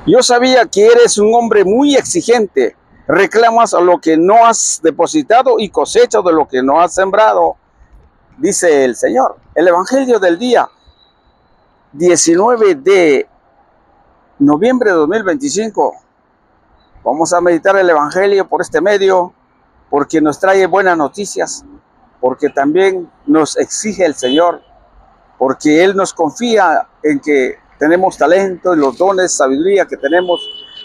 Yo sabía que eres un hombre muy exigente. Reclamas a lo que no has depositado y cosechas de lo que no has sembrado, dice el Señor. El Evangelio del día 19 de noviembre de 2025. Vamos a meditar el Evangelio por este medio, porque nos trae buenas noticias, porque también nos exige el Señor, porque Él nos confía en que tenemos talento y los dones, sabiduría que tenemos.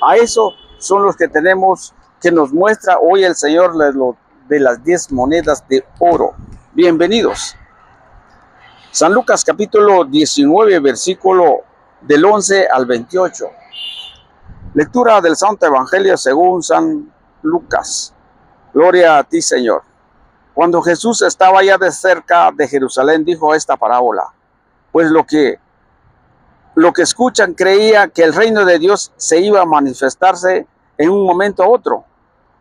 A eso son los que tenemos, que nos muestra hoy el Señor de las 10 monedas de oro. Bienvenidos. San Lucas capítulo 19, versículo del 11 al 28. Lectura del Santo Evangelio según San Lucas. Gloria a ti, Señor. Cuando Jesús estaba ya de cerca de Jerusalén, dijo esta parábola. Pues lo que escuchan creía que el reino de Dios se iba a manifestarse en un momento a otro.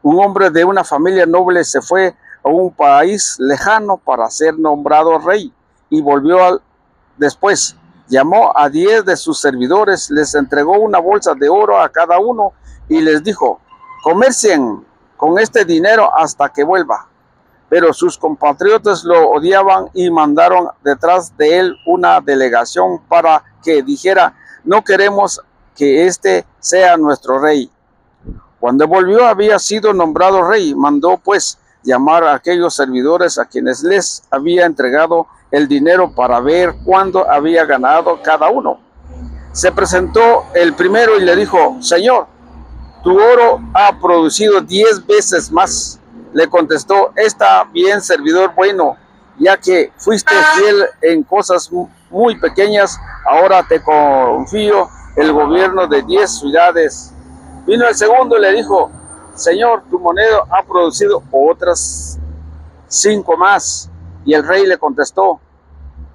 Un hombre de una familia noble se fue a un país lejano para ser nombrado rey y volvió después. Llamó a 10 de sus servidores, les entregó una bolsa de oro a cada uno y les dijo: comercien con este dinero hasta que vuelva. Pero sus compatriotas lo odiaban y mandaron detrás de él una delegación para que dijera: no queremos que este sea nuestro rey. Cuando volvió había sido nombrado rey. Mandó pues llamar a aquellos servidores a quienes les había entregado el dinero para ver cuándo había ganado cada uno. Se presentó el primero y le dijo: Señor, tu oro ha producido 10 veces más. Le contestó: está bien, servidor bueno, ya que fuiste fiel en cosas muy pequeñas, ahora te confío el gobierno de 10 ciudades. Vino el segundo y le dijo: Señor, tu moneda ha producido otras 5 más. Y el rey le contestó: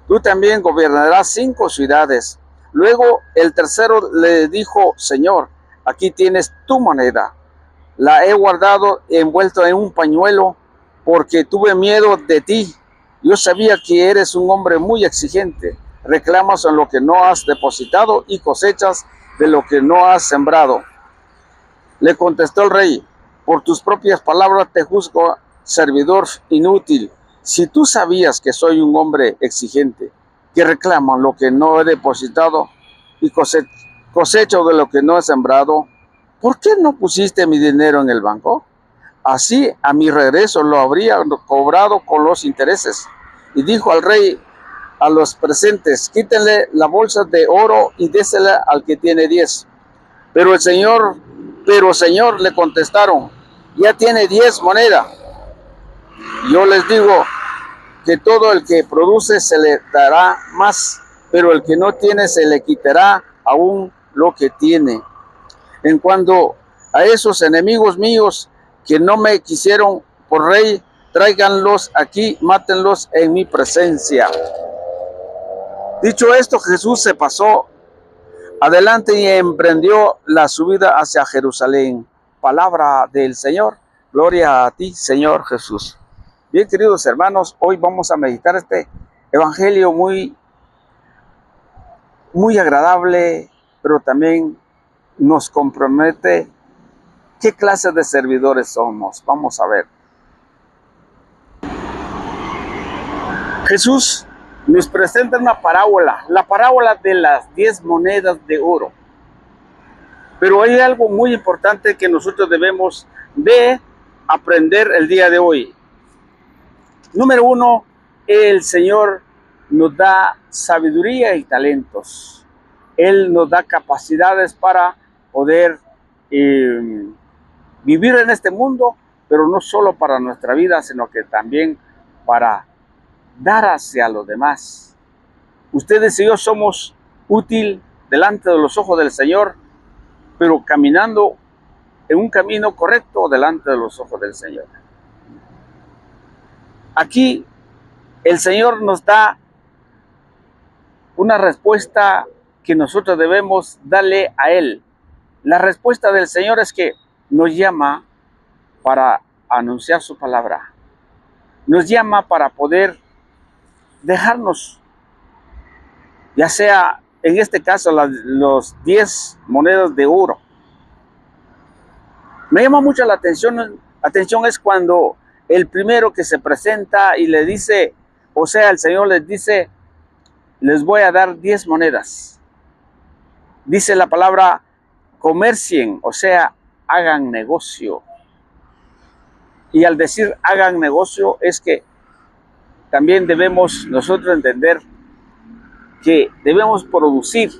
tú también gobernarás 5 ciudades. Luego el tercero le dijo: Señor, aquí tienes tu moneda. La he guardado envuelto en un pañuelo porque tuve miedo de ti. Yo sabía que eres un hombre muy exigente. Reclamas en lo que no has depositado y cosechas de lo que no has sembrado. Le contestó el rey: por tus propias palabras te juzgo, servidor inútil. Si tú sabías que soy un hombre exigente, que reclamo lo que no he depositado y cosecho de lo que no he sembrado, ¿por qué no pusiste mi dinero en el banco? Así a mi regreso lo habría cobrado con los intereses. Y dijo al rey a los presentes: quítenle la bolsa de oro y désela al que tiene 10. Pero señor, le contestaron: ya tiene 10 monedas. Yo les digo que todo el que produce se le dará más, pero el que no tiene se le quitará aún lo que tiene. En cuanto a esos enemigos míos que no me quisieron por rey, tráiganlos aquí, mátenlos en mi presencia. Dicho esto, Jesús se pasó adelante y emprendió la subida hacia Jerusalén. Palabra del Señor. Gloria a ti, Señor Jesús. Bien, queridos hermanos, hoy vamos a meditar este evangelio muy agradable, pero también nos compromete qué clase de servidores somos. Vamos a ver. Jesús nos presenta una parábola, la parábola de las 10 monedas de oro. Pero hay algo muy importante que nosotros debemos de aprender el día de hoy. Número 1, el Señor nos da sabiduría y talentos. Él nos da capacidades para poder vivir en este mundo, pero no solo para nuestra vida, sino que también para dar hacia los demás. Ustedes y yo somos útil delante de los ojos del Señor, pero caminando en un camino correcto delante de los ojos del Señor. Aquí el Señor nos da una respuesta que nosotros debemos darle a Él. La respuesta del Señor es que nos llama para anunciar su palabra. Nos llama para poder dejarnos, ya sea en este caso los 10 monedas de oro. Me llama mucho la atención es cuando el primero que se presenta y le dice, o sea, el Señor les dice, les voy a dar 10 monedas. Dice la palabra, comercien, o sea, hagan negocio. Y al decir hagan negocio es que también debemos nosotros entender que debemos producir.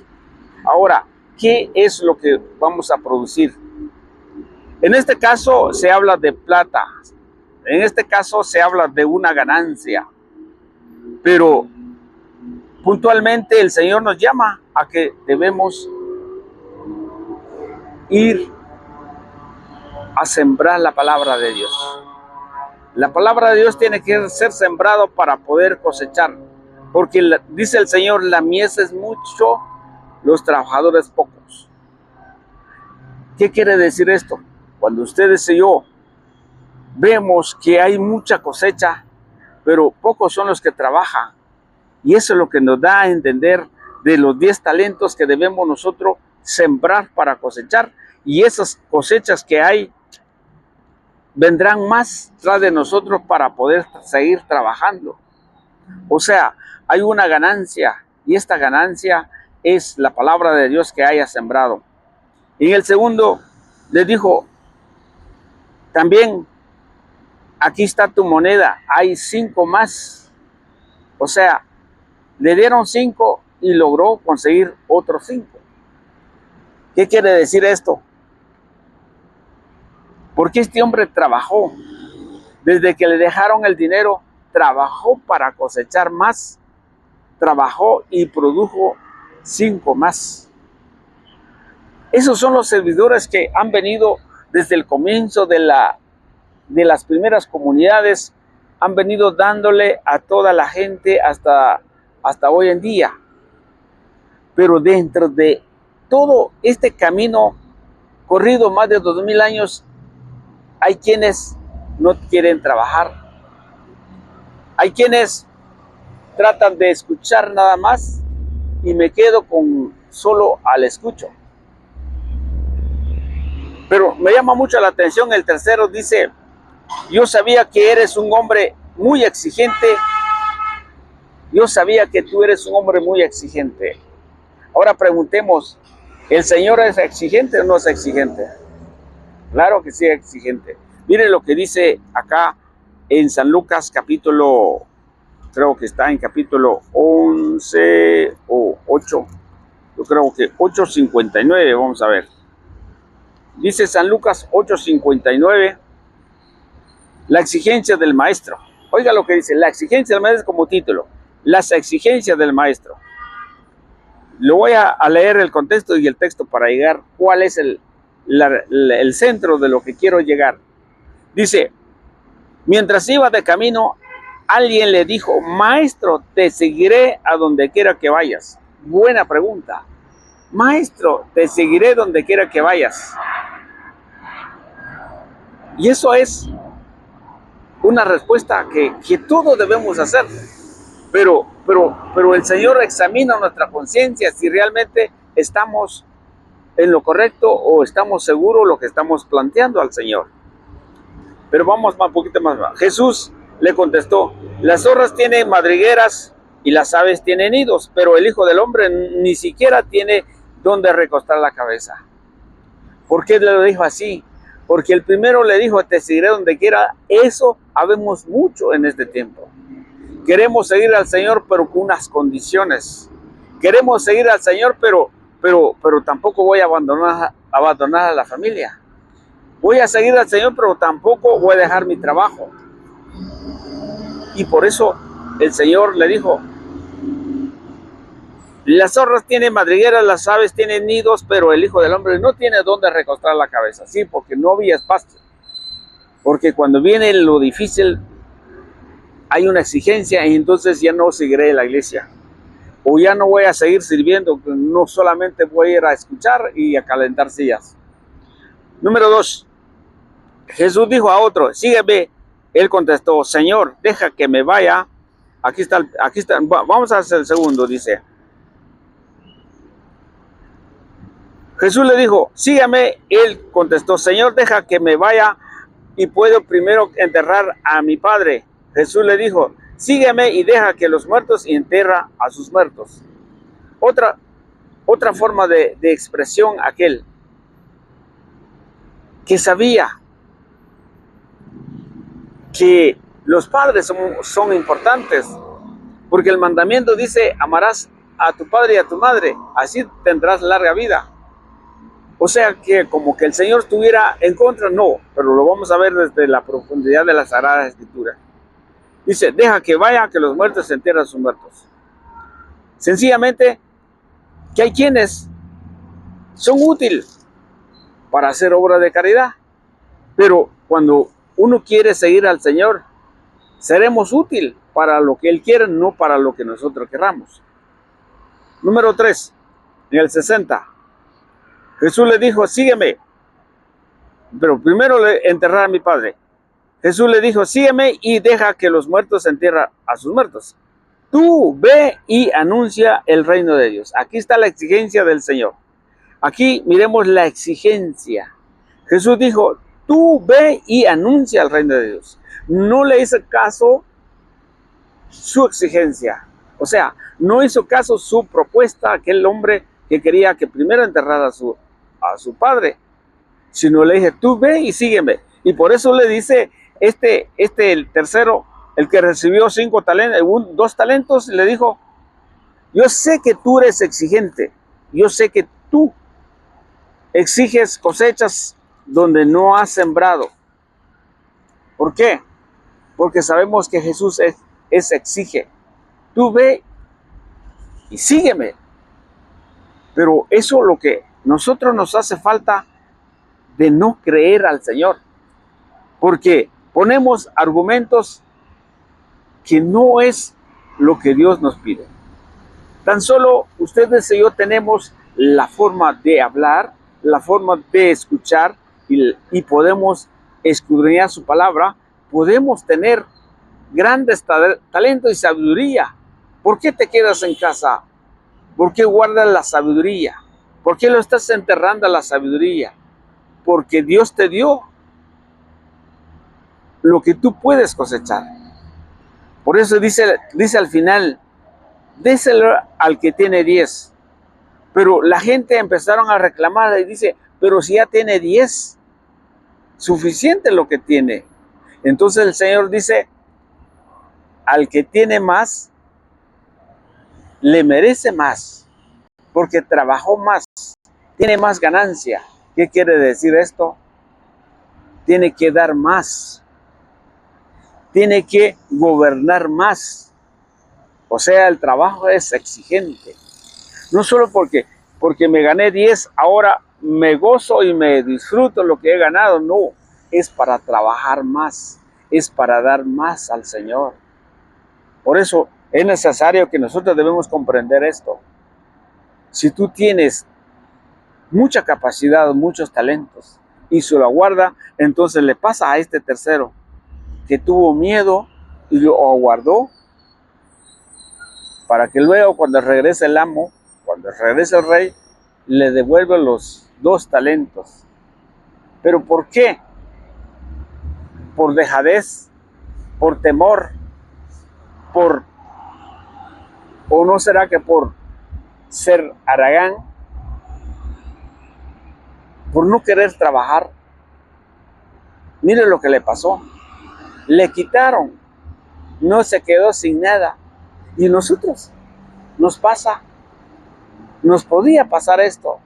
Ahora, ¿qué es lo que vamos a producir? En este caso se habla de plata, en este caso se habla de una ganancia, pero puntualmente el Señor nos llama a que debemos ir a sembrar la palabra de Dios. La palabra de Dios tiene que ser sembrado para poder cosechar, porque dice el Señor, la mies es mucho, los trabajadores pocos. ¿Qué quiere decir esto? Cuando ustedes y yo vemos que hay mucha cosecha, pero pocos son los que trabajan, y eso es lo que nos da a entender de los 10 talentos que debemos nosotros sembrar para cosechar, y esas cosechas que hay vendrán más tras de nosotros para poder seguir trabajando. O sea, hay una ganancia, y esta ganancia es la palabra de Dios que haya sembrado. Y en el segundo les dijo, también aquí está tu moneda, hay 5 más. O sea, le dieron 5 y logró conseguir otros 5. ¿Qué quiere decir esto? Porque este hombre trabajó, desde que le dejaron el dinero, trabajó para cosechar más, trabajó y produjo 5 más. Esos son los servidores que han venido desde el comienzo de las primeras comunidades, han venido dándole a toda la gente hasta hoy en día. Pero dentro de todo este camino corrido más de 2000 años, hay quienes no quieren trabajar. Hay quienes tratan de escuchar nada más y me quedo con solo al escucho. Pero me llama mucho la atención el tercero, dice, yo sabía que eres un hombre muy exigente. Yo sabía que tú eres un hombre muy exigente. Ahora preguntemos, ¿el Señor es exigente o no es exigente? Claro que sí es exigente. Miren lo que dice acá en San Lucas capítulo, creo que está en capítulo 11 o 8. Yo creo que 8:59, vamos a ver. Dice San Lucas 8:59, la exigencia del maestro. Oiga lo que dice, la exigencia del maestro como título. Las exigencias del maestro. Lo voy a leer el contexto y el texto para llegar cuál es el centro de lo que quiero llegar. Dice, mientras iba de camino, alguien le dijo, maestro, te seguiré a donde quiera que vayas. Buena pregunta. Maestro, te seguiré donde quiera que vayas. Y eso es una respuesta que todos debemos hacer. Pero el Señor examina nuestra conciencia si realmente estamos en lo correcto o estamos seguros de lo que estamos planteando al Señor. Pero vamos un poquito más. Jesús le contestó, las zorras tienen madrigueras y las aves tienen nidos, pero el Hijo del Hombre ni siquiera tiene donde recostar la cabeza. ¿Por qué le lo dijo así? Porque el primero le dijo, te seguiré donde quiera. Eso habemos mucho en este tiempo. Queremos seguir al Señor, pero con unas condiciones. Queremos seguir al Señor, pero tampoco voy a abandonar a la familia. Voy a seguir al Señor, pero tampoco voy a dejar mi trabajo. Y por eso el Señor le dijo, las zorras tienen madrigueras, las aves tienen nidos, pero el Hijo del Hombre no tiene dónde recostar la cabeza. Sí, porque no había espacio. Porque cuando viene lo difícil, hay una exigencia y entonces ya no seguiré la iglesia. O ya no voy a seguir sirviendo, no solamente voy a ir a escuchar y a calentar sillas. Número 2. Jesús dijo a otro, sígueme. Él contestó, Señor, deja que me vaya. Aquí está, vamos a hacer el segundo, dice. Jesús le dijo, sígame. Él contestó, Señor, deja que me vaya y puedo primero enterrar a mi padre. Jesús le dijo, sígueme y deja que los muertos y entierra a sus muertos. Otra forma de expresión aquel que sabía que los padres son importantes, porque el mandamiento dice, amarás a tu padre y a tu madre, así tendrás larga vida. O sea que como que el Señor estuviera en contra, no, pero lo vamos a ver desde la profundidad de la Sagrada Escritura. Dice, deja que vaya, que los muertos entierren a sus muertos. Sencillamente, que hay quienes son útiles para hacer obra de caridad, pero cuando uno quiere seguir al Señor, seremos útiles para lo que Él quiere, no para lo que nosotros queramos. Número 3, en el 60, Jesús le dijo, sígueme, pero primero le enterrar a mi padre. Jesús le dijo, sígueme y deja que los muertos entierren a sus muertos. Tú ve y anuncia el reino de Dios. Aquí está la exigencia del Señor. Aquí miremos la exigencia. Jesús dijo, tú ve y anuncia el reino de Dios. No le hizo caso su exigencia. O sea, no hizo caso su propuesta, aquel hombre que quería que primero enterrara a su padre, sino le dije, tú ve y sígueme. Y por eso le dice, el tercero, el que recibió 2 talentos, le dijo, yo sé que tú eres exigente, yo sé que tú exiges cosechas donde no has sembrado. ¿Por qué? Porque sabemos que Jesús exige. Tú ve y sígueme. Pero eso es lo que nosotros nos hace falta de no creer al Señor. Porque ponemos argumentos que no es lo que Dios nos pide. Tan solo ustedes y yo tenemos la forma de hablar, la forma de escuchar y podemos escudriñar su palabra, podemos tener grandes talentos y sabiduría. ¿Por qué te quedas en casa? ¿Por qué guardas la sabiduría? ¿Por qué lo estás enterrando a la sabiduría? Porque Dios te dio lo que tú puedes cosechar. Por eso dice al final, déselo al que tiene 10. Pero la gente empezaron a reclamar y dice, pero si ya tiene 10, suficiente lo que tiene. Entonces el Señor dice, al que tiene más, le merece más, porque trabajó más, tiene más ganancia. ¿Qué quiere decir esto? Tiene que dar más, tiene que gobernar más. O sea, el trabajo es exigente. No solo porque me gané 10, ahora me gozo y me disfruto lo que he ganado. No, es para trabajar más, es para dar más al Señor. Por eso es necesario que nosotros debemos comprender esto. Si tú tienes mucha capacidad, muchos talentos, y se lo aguarda, entonces le pasa a este tercero, que tuvo miedo y lo aguardó, para que luego cuando regrese el amo, cuando regrese el rey, le devuelve los 2 talentos. ¿Pero por qué? Por dejadez, por temor, o no será que por ser haragán, por no querer trabajar. Mire lo que le pasó. Le quitaron, no se quedó sin nada. Y nosotros nos pasa, nos podía pasar esto.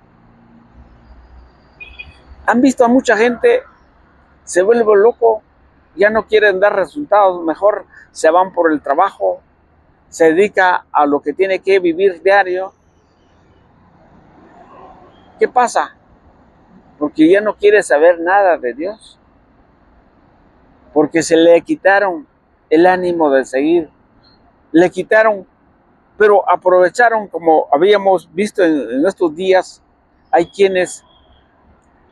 Han visto a mucha gente, se vuelve loco, ya no quieren dar resultados, mejor se van por el trabajo, se dedica a lo que tiene que vivir diario. ¿Qué pasa? Porque ya no quiere saber nada de Dios, porque se le quitaron el ánimo de seguir, le quitaron, pero aprovecharon, como habíamos visto en estos días, hay quienes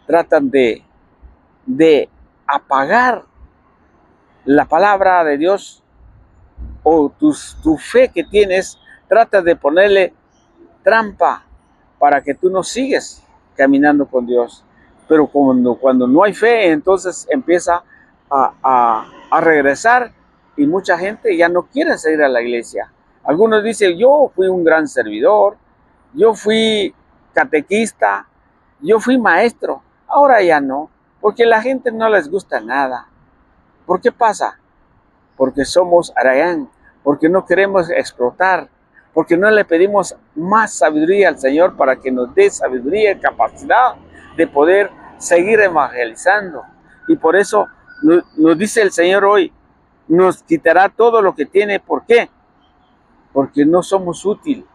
tratan de apagar la palabra de Dios o tu fe que tienes, trata de ponerle trampa para que tú no sigues caminando con Dios. Pero cuando no hay fe, entonces empieza a regresar y mucha gente ya no quiere seguir a la iglesia. Algunos dicen, yo fui un gran servidor, yo fui catequista, yo fui maestro, ahora ya no, porque a la gente no les gusta nada. ¿Por qué pasa? Porque somos Arayán, porque no queremos explotar, porque no le pedimos más sabiduría al Señor para que nos dé sabiduría y capacidad de poder seguir evangelizando. Y por eso nos dice el Señor hoy, nos quitará todo lo que tiene. ¿Por qué? Porque no somos útiles,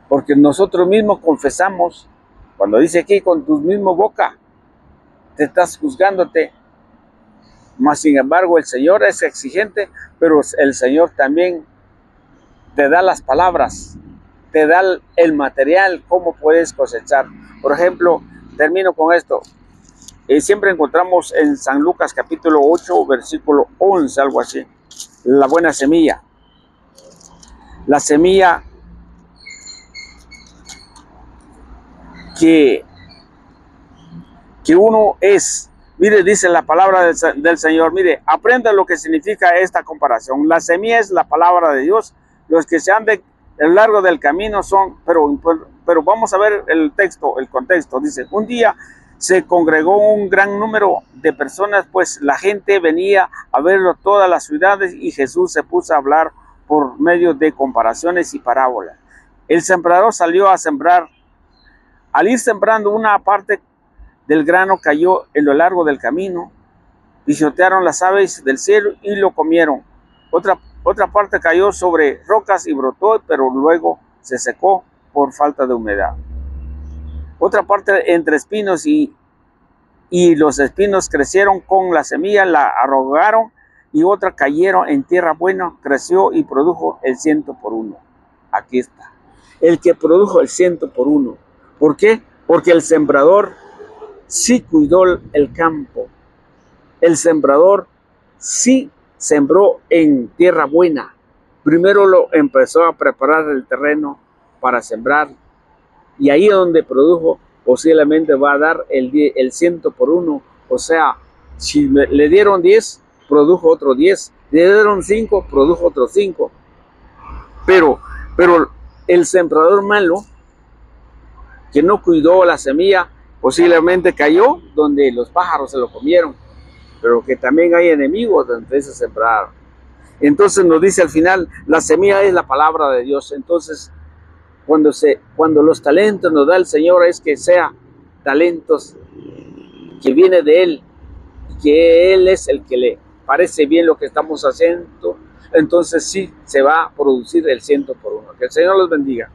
porque nosotros mismos confesamos, cuando dice aquí, con tu misma boca, te estás juzgándote. Mas sin embargo el Señor es exigente, pero el Señor también te da las palabras, te da el material, cómo puedes cosechar. Por ejemplo, termino con esto. Siempre encontramos en San Lucas capítulo 8, versículo 11, algo así, la buena semilla. La semilla que uno es. Mire, dice la palabra del Señor, mire, aprenda lo que significa esta comparación. La semilla es la palabra de Dios. Los que se han de a lo largo del camino son, pero vamos a ver el texto, el contexto. Dice, un día se congregó un gran número de personas, pues la gente venía a verlo todas las ciudades y Jesús se puso a hablar por medio de comparaciones y parábolas. El sembrador salió a sembrar. Al ir sembrando, una parte del grano cayó en lo largo del camino, pisotearon las aves del cielo y lo comieron. Otra parte cayó sobre rocas y brotó, pero luego se secó por falta de humedad. Otra parte entre espinos y los espinos crecieron con la semilla, la arrogaron, y otra cayeron en tierra buena, creció y produjo el 100 por 1. Aquí está, el que produjo el 100 por 1. ¿Por qué? Porque el sembrador sí cuidó el campo. El sembrador sí sembró en tierra buena. Primero lo empezó a preparar el terreno para sembrar. Y ahí donde produjo, posiblemente va a dar el 100 por 1. O sea, si le dieron 10, produjo otro 10. Le dieron 5, produjo otro 5. Pero el sembrador malo, que no cuidó la semilla, posiblemente cayó donde los pájaros se lo comieron, pero que también hay enemigos donde se sembraron. Entonces nos dice al final, la semilla es la palabra de Dios. Entonces, cuando los talentos nos da el Señor, es que sea talentos que viene de Él, que Él es el que le parece bien lo que estamos haciendo. Entonces sí se va a producir el 100 por 1. Que el Señor los bendiga.